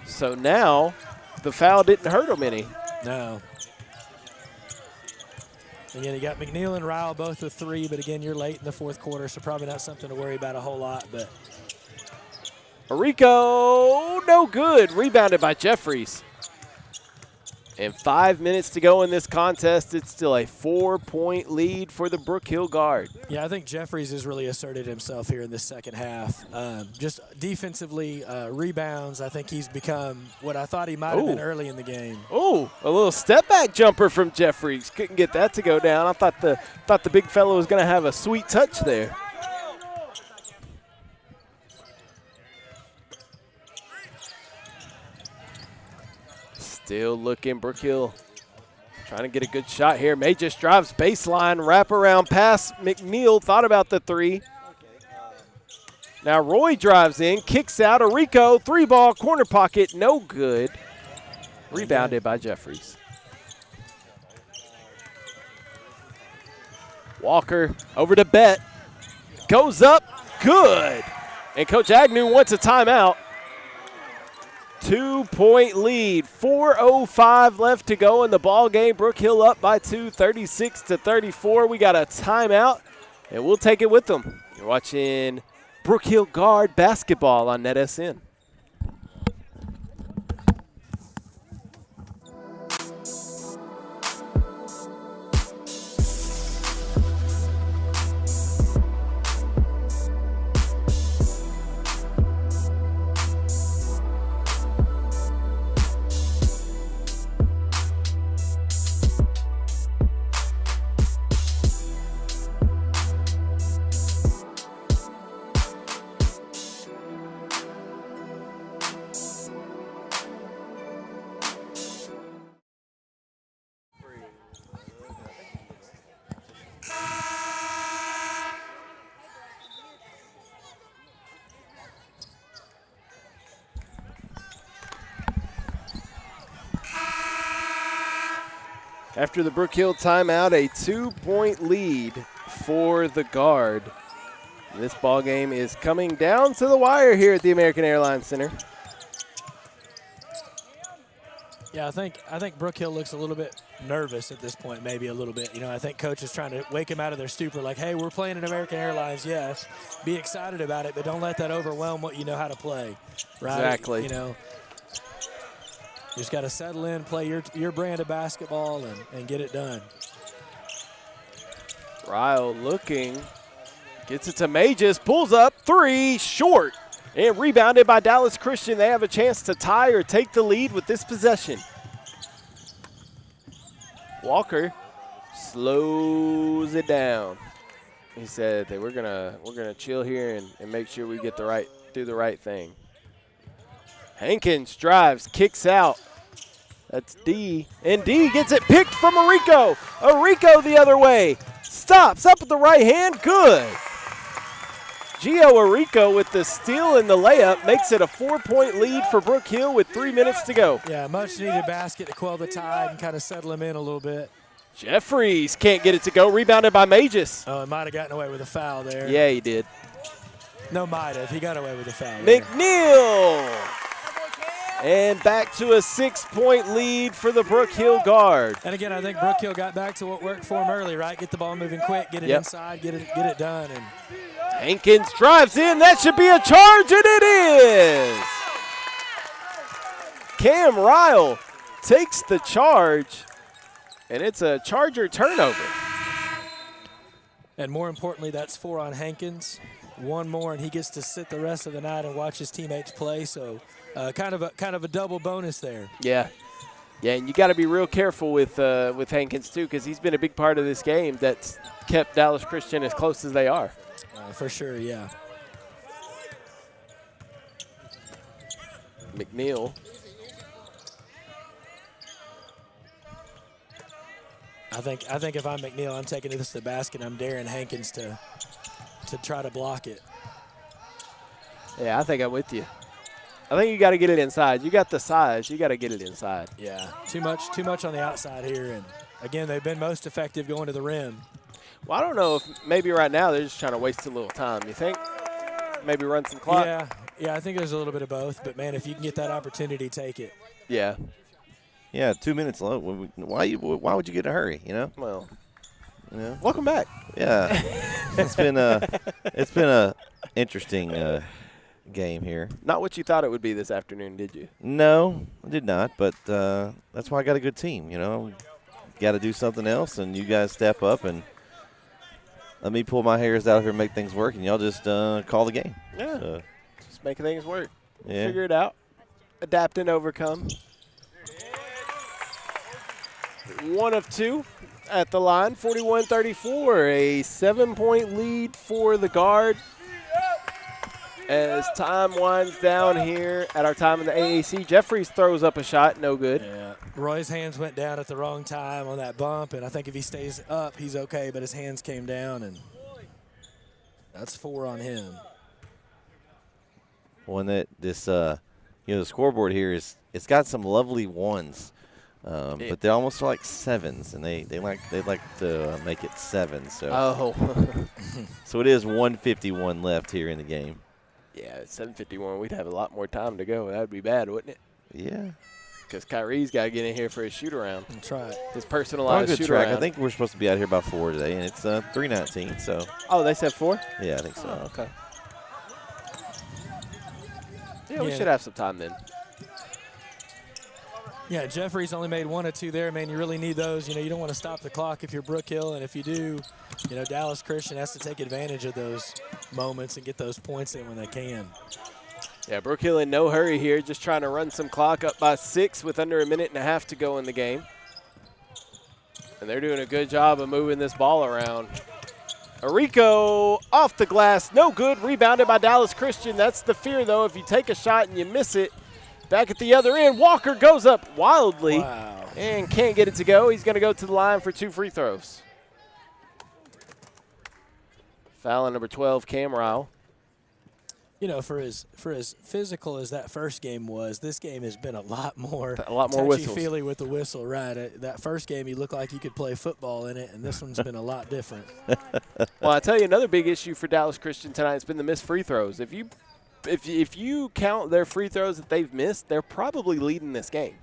So now the foul didn't hurt him any. No. Again, you got McNeil and Ryle both with 3, but again, you're late in the fourth quarter, so probably not something to worry about a whole lot. But Arico, no good. Rebounded by Jeffries. And 5 minutes to go in this contest. It's still a 4-point lead for the Brook Hill guard. yeah, I think Jeffries has really asserted himself here in this second half. Just defensively, rebounds, I think he's become what I thought he might have been early in the game. Oh, a little step back jumper from Jeffries. Couldn't get that to go down. I thought the big fellow was going to have a sweet touch there. Still looking, Brook Hill trying to get a good shot here. May just drives baseline, wraparound pass. McNeil thought about the 3. Now Roy drives in, kicks out. Arico, 3-ball, corner pocket, no good. Rebounded by Jeffries. Walker over to Bet. Goes up, good. And Coach Agnew wants a timeout. 2-point lead, 4:05 left to go in the ball game. Brook Hill up by 2, 36-34. We got a timeout, and we'll take it with them. You're watching Brook Hill Guard basketball on NetSN. After the Brook Hill timeout, a 2-point lead for the guard. This ball game is coming down to the wire here at the American Airlines Center. Yeah, I think Brook Hill looks a little bit nervous at this point, maybe a little bit. You know, I think coach is trying to wake him out of their stupor, like, hey, we're playing in American Airlines, yes. Be excited about it, but don't let that overwhelm what you know how to play, right? Exactly. You know, you just got to settle in, play your brand of basketball, and get it done. Ryle looking, gets it to Mages, pulls up, 3, short. And rebounded by Dallas Christian. They have a chance to tie or take the lead with this possession. Walker slows it down. He said that we're gonna chill here and make sure we get do the right thing. Hankins drives, kicks out. That's D. And D gets it picked from Arico. Arico the other way. Stops up with the right hand. Good. Gio Arico with the steal and the layup makes it a 4-point lead for Brook Hill with 3 minutes to go. Yeah, much needed basket to quell the tide and kind of settle him in a little bit. Jeffries can't get it to go. Rebounded by Mages. Oh, he might have gotten away with a foul there. Yeah, he did. No, might have. He got away with a foul there. McNeil. And back to a 6-point lead for the Brook Hill guard. And again, I think Brook Hill got back to what worked for him early, right? Get the ball moving quick, get it inside, get it done. And Hankins drives in. That should be a charge, and it is. Cam Ryle takes the charge, and it's a Charger turnover. And more importantly, that's 4 on Hankins. 1 more, and he gets to sit the rest of the night and watch his teammates play. So kind of a double bonus there. Yeah. Yeah, and you got to be real careful with Hankins, too, because he's been a big part of this game that's kept Dallas Christian as close as they are. For sure, yeah. McNeil. I think if I'm McNeil, I'm taking this to the basket. I'm daring Hankins to try to block it. Yeah, I think I'm with you. I think you got to get it inside. You got the size. You got to get it inside. Yeah, too much on the outside here. And again, they've been most effective going to the rim. Well, I don't know if maybe right now they're just trying to waste a little time. You think? Maybe run some clock? Yeah, I think there's a little bit of both. But, man, if you can get that opportunity, take it. Yeah. Yeah, 2 minutes low. Why would you get in a hurry, you know? Well, yeah. Welcome back. Yeah. it's been a interesting game here. Not what you thought it would be this afternoon, did you? No, I did not, but that's why I got a good team, you know. Got to do something else, and you guys step up and let me pull my hairs out here and make things work, and y'all just call the game. Yeah. So, just making things work. Yeah. Figure it out. Adapt and overcome. 1 of 2 at the line, 41-34, a 7-point lead for the guard. As time winds down here at our time in the AAC, Jeffries throws up a shot, no good. Yeah. Roy's hands went down at the wrong time on that bump, and I think if he stays up, he's okay, but his hands came down, and that's 4 on him. One that this the scoreboard here it's got some lovely 1s. But they almost are like 7s, and they like to make it 7. So so it is 1:51 left here in the game. Yeah, it's 7:51. We'd have a lot more time to go. That would be bad, wouldn't it? Yeah. Because Kyrie's got to get in here for his shoot-around. That's right. His personalized shoot-around. I think we're supposed to be out here by 4 today, and it's 3:19. So. Oh, they said 4? Yeah, I think so. Oh, okay. Yeah, we should have some time then. Yeah, Jeffries only made 1 or 2 there. Man, you really need those. You know, you don't want to stop the clock if you're Brook Hill, and if you do, Dallas Christian has to take advantage of those moments and get those points in when they can. Yeah, Brook Hill in no hurry here, just trying to run some clock, up by 6 with under a minute and a half to go in the game. And they're doing a good job of moving this ball around. Arico off the glass, no good, rebounded by Dallas Christian. That's the fear, though. If you take a shot and you miss it, back at the other end, Walker goes up wildly and can't get it to go. He's going to go to the line for 2 free throws. Foul on number 12, Cam Ryle. For as physical as that first game was, this game has been a lot more whistles. touchy-feely with the whistle, right? That first game, you looked like you could play football in it, and this one's been a lot different. Well, I tell you, another big issue for Dallas Christian tonight has been the missed free throws. If you count their free throws that they've missed, they're probably leading this game.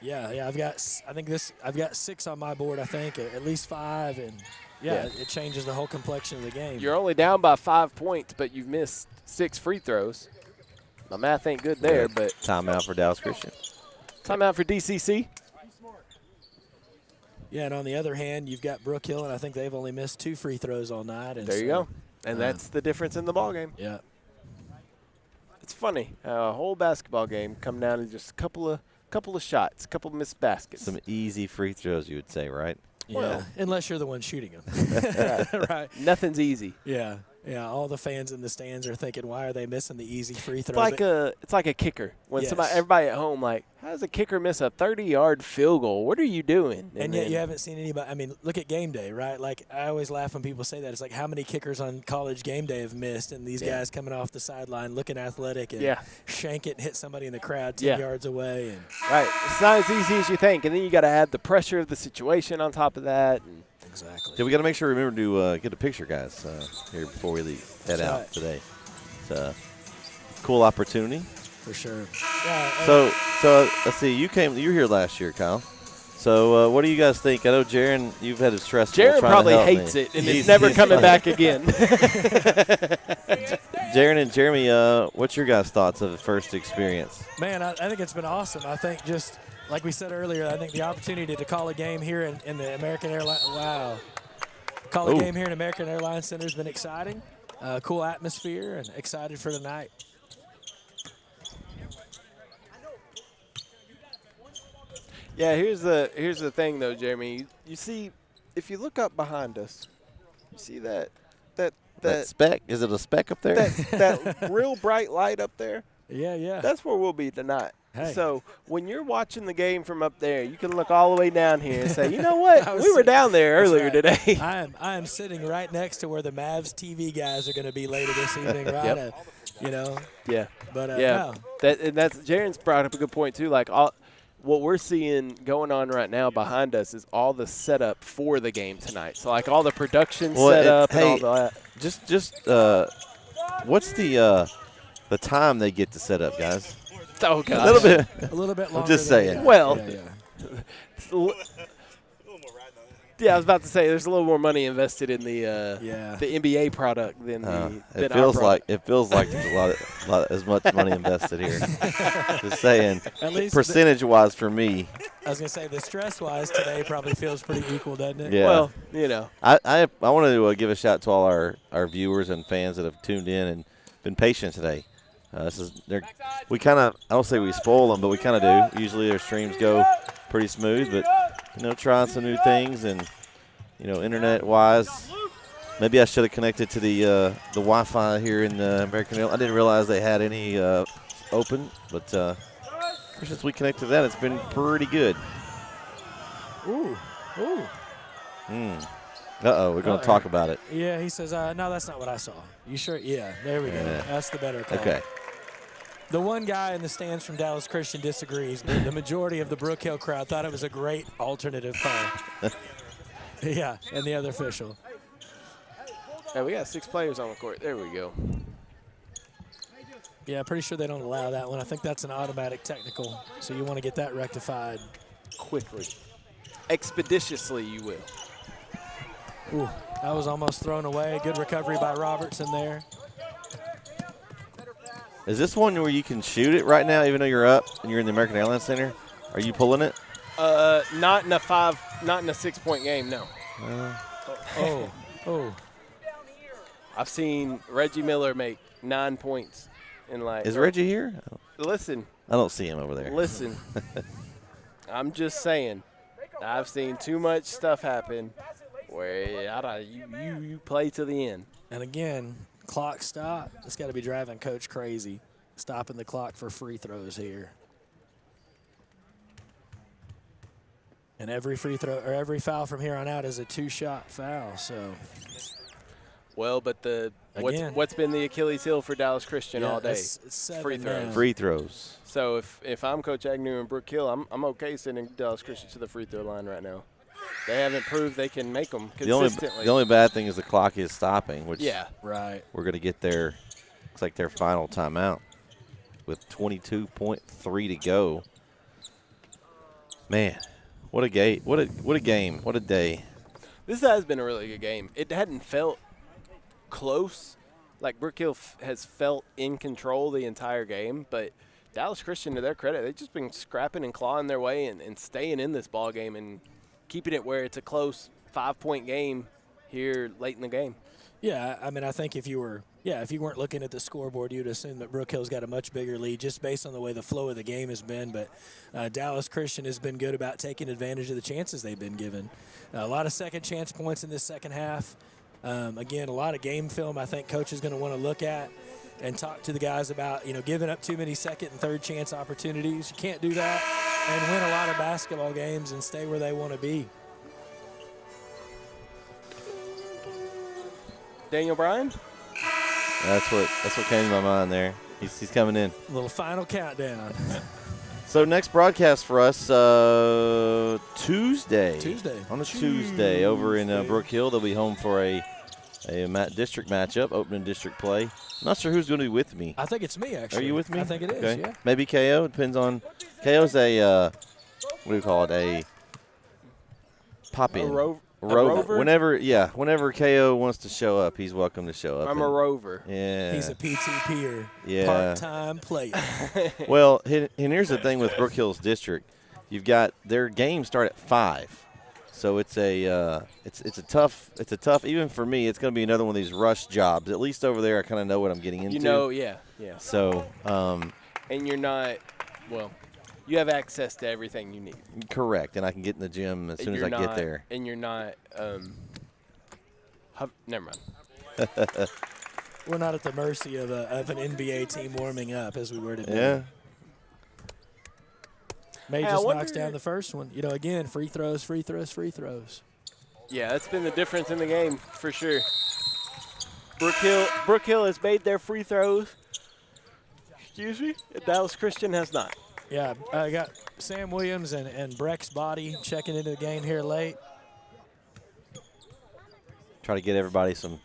Yeah. I've got 6 on my board. I think at least 5, and it changes the whole complexion of the game. You're only down by 5 points, but you've missed 6 free throws. My math ain't good there, but timeout for Dallas Christian. Timeout for DCC. Yeah, and on the other hand, you've got Brook Hill, and I think they've only missed 2 free throws all night. And there you go. And that's the difference in the ball game. Yeah. It's funny. A whole basketball game come down to just a couple of shots, a couple of missed baskets. Some easy free throws, you would say, right? Yeah, Well, unless you're the one shooting them. Right. Nothing's easy. Yeah. All the fans in the stands are thinking, why are they missing the easy free throw? It's like a kicker. When Yes. everybody at home like, how does a kicker miss a 30-yard field goal? What are you doing? And yet you haven't seen anybody. I mean, look at game day, right? Like, I always laugh when people say that. It's like, how many kickers on college game day have missed? And these guys coming off the sideline looking athletic and shank it and hit somebody in the crowd 10 yards away. And right. It's not as easy as you think. And then you got to add the pressure of the situation on top of that. And exactly. So we got to make sure we remember to get a picture, guys, here before we head out today. It's a cool opportunity. For sure. Yeah, so let's see. You were here last year, Kyle. So what do you guys think? I know Jaron, you've had a stressful. Jaron trying probably to help hates me. it, and it's never coming back again. Jaron and Jeremy, what's your guys' thoughts of the first experience? Man, I think it's been awesome. I think just like we said earlier, I think the opportunity to call a game here in the American Airlines. Wow. Call a game here in American Airlines Center has been exciting. Cool atmosphere, and excited for tonight. Yeah, here's the thing though, Jeremy. You see, if you look up behind us, you see that speck? Is it a speck up there? that real bright light up there? Yeah. That's where we'll be tonight. Hey. So when you're watching the game from up there, you can look all the way down here and say, you know what? We were down there earlier today. I am sitting right next to where the Mavs TV guys are going to be later this evening, right? Yeah. But yeah. no. That's Jaron's brought up a good point too. Like what we're seeing going on right now behind us is all the setup for the game tonight. So like all the production setup and all that. Just what's the time they get to set up, guys? Oh God. A little bit longer. I'm just saying. Well, yeah. I was about to say there's a little more money invested in the NBA product than it feels like there's a lot as much money invested here. Just saying, at least percentage-wise for me. I was gonna say the stress-wise today probably feels pretty equal, doesn't it? Yeah. Well, you know. I want to give a shout out to all our viewers and fans that have tuned in and been patient today. We kind of, I don't say we spoil them, but we kind of do. Usually their streams go pretty smooth, but trying some new things and internet-wise. Maybe I should have connected to the Wi-Fi here in American Airlines. I didn't realize they had any open, but since we connected to that, it's been pretty good. Ooh. Uh-oh, we're going to talk about it. Yeah, he says, no, that's not what I saw. You sure? Yeah, there we go. That's the better call. Okay. The one guy in the stands from Dallas Christian disagrees, but the majority of the Brook Hill crowd thought it was a great alternative call. Yeah, and the other official. Hey, we got 6 players on the court. There we go. Yeah, pretty sure they don't allow that one. I think that's an automatic technical, so you want to get that rectified. Quickly. Expeditiously, you will. Ooh, that was almost thrown away. Good recovery by Robertson there. Is this one where you can shoot it right now, even though you're up and you're in the American Airlines Center? Are you pulling it? Not in a 6-point game, no. Oh. I've seen Reggie Miller make 9 points in Is Reggie here? Listen. I don't see him over there. Listen. I'm just saying. I've seen too much stuff happen where you play to the end. And again, clock stop. It's got to be driving Coach crazy, stopping the clock for free throws here. And every free throw or every foul from here on out is a 2-shot foul. So, well, but what's been the Achilles heel for Dallas Christian all day? It's free throws. Now. Free throws. So if I'm Coach Agnew and Brook Hill, I'm okay sending Dallas Christian to the free throw line right now. They haven't proved they can make them consistently. The only bad thing is the clock is stopping, which right. We're going to get their, looks like their final timeout with 22.3 to go. Man, what a game! What a game! What a day! This has been a really good game. It hadn't felt close. Like Brook Hill has felt in control the entire game, but Dallas Christian, to their credit, they've just been scrapping and clawing their way and staying in this ball game and keeping it where it's a close 5-point game here late in the game. Yeah, I mean, I think if you weren't looking at the scoreboard, you'd assume that Brook Hill's got a much bigger lead just based on the way the flow of the game has been. But Dallas Christian has been good about taking advantage of the chances they've been given. A lot of second chance points in this second half. Again, a lot of game film I think Coach is going to want to look at and talk to the guys about, giving up too many second and third chance opportunities. You can't do that and win a lot of basketball games and stay where they want to be. Daniel Bryan? That's what came to my mind there. He's coming in. A little final countdown. So next broadcast for us Tuesday. On a Tuesday over in Brook Hill. They'll be home for a district matchup, opening district play. I'm not sure who's going to be with me. I think it's me, actually. Are you with me? I think it is, okay. yeah. Maybe KO. Depends on – KO's a what do you call it? A pop-in. A rover? Whenever KO wants to show up, he's welcome to show up. I'm a rover. Yeah. He's a PTPer. Yeah. Part-time player. Well, and here's the thing with Brook Hill's district. You've got their games start at 5. So it's a tough even for me, it's going to be another one of these rush jobs. At least over there I kind of know what I'm getting into. Yeah. So and you're not you have access to everything you need. Correct, and I can get in the gym as soon as I get there. And you're not never mind. We're not at the mercy of an NBA team warming up as we were today. Yeah. May just knocks down the first one. Again, free throws. Yeah, that's been the difference in the game for sure. Brook Hill has made their free throws. Excuse me? Dallas Christian has not. Yeah, I got Sam Williams and Breck's Body checking into the game here late. Try to get everybody some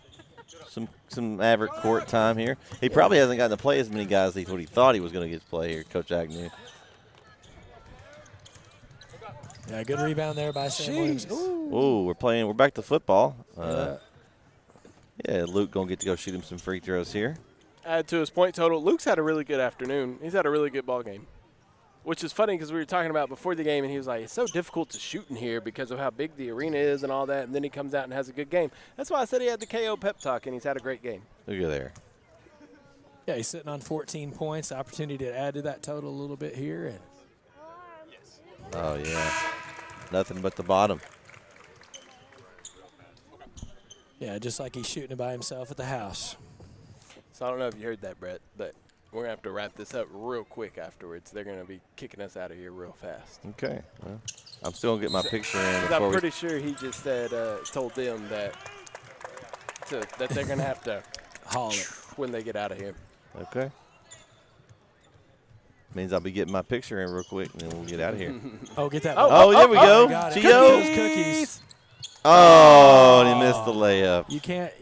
average court time here. He probably hasn't gotten to play as many guys as what he thought he was going to get to play here, Coach Agnew. Yeah, good rebound there by Sam Williams. Ooh, we're back to football. Luke going to get to go shoot him some free throws here. Add to his point total. Luke's had a really good afternoon. He's had a really good ball game, which is funny because we were talking about before the game, and he was like, it's so difficult to shoot in here because of how big the arena is and all that, and then he comes out and has a good game. That's why I said he had the KO pep talk, and he's had a great game. Look at there. Yeah, he's sitting on 14 points. Opportunity to add to that total a little bit here. Oh, yeah. Nothing but the bottom. Yeah, just like he's shooting it by himself at the house. So I don't know if you heard that, Brett, but we're going to have to wrap this up real quick afterwards. They're going to be kicking us out of here real fast. Okay. Well, I'm still going to get my picture in. I'm pretty sure he just said, told them that they're going to have to haul it when they get out of here. Okay. Means I'll be getting my picture in real quick, and then we'll get out of here. Oh, get that. Oh, there we go. Cookies. Oh, and he missed the layup.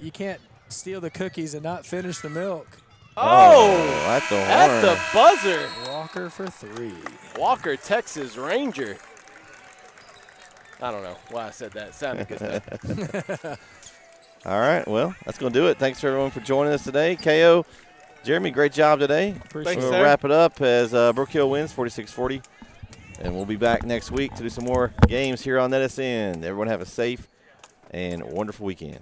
You can't steal the cookies and not finish the milk. At the buzzer. Walker for 3. Walker, Texas Ranger. I don't know why I said that. It sounded good though. All right, well, that's going to do it. Thanks for everyone for joining us today. KO, Jeremy, great job today. Thanks, we'll wrap it up as Brook Hill wins 46-40. And we'll be back next week to do some more games here on NetSN. Everyone have a safe and wonderful weekend.